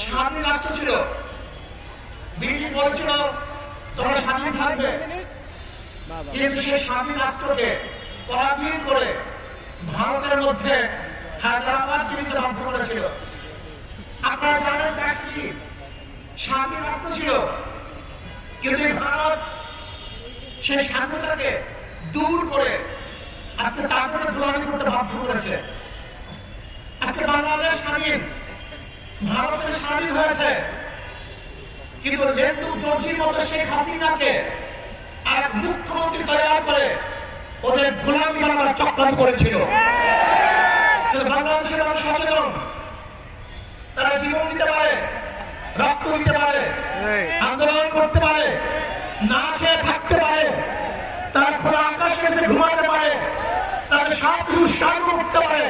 স্বাধীন রাষ্ট্র ছিল। ব্রিটিশ বলেছিল তোমরা স্বাধীন থাকবে, কিন্তু সেই স্বাধীন রাষ্ট্রকে পরাধীন করে ভারতের মধ্যে হায়দ্রাবাদ বিলিতে বাধ্য করেছিল। আপনারা জানেন কাশ্মীর স্বাধীন রাষ্ট্র ছিল, কিন্তু ভারত সেই স্বাধীনতাকে দূর করে আজকে তাদেরকে গোলামি করতে বাধ্য করেছে। আজকে বাংলাদেশ স্বাধীন, ভারতের স্বাধীন হয়েছে, কিন্তু লেন্দু দর্জির মতো শেখ হাসিনাকে আর এক মুখ্যমন্ত্রী তৈরি করে ওদের গোলামি বানাবার চক্রান্ত করেছিল। কিন্তু বাংলাদেশের মানুষ সচেতন, তারা জীবন দিতে পারে, রক্ত দিতে পারে, আন্দোলন করতে পারে, না খেয়ে থাকতে পারে, তারা খোলা আকাশ কাছে ঘুমাতে পারে, তারা সব কিছু স্বীকার করতে পারে।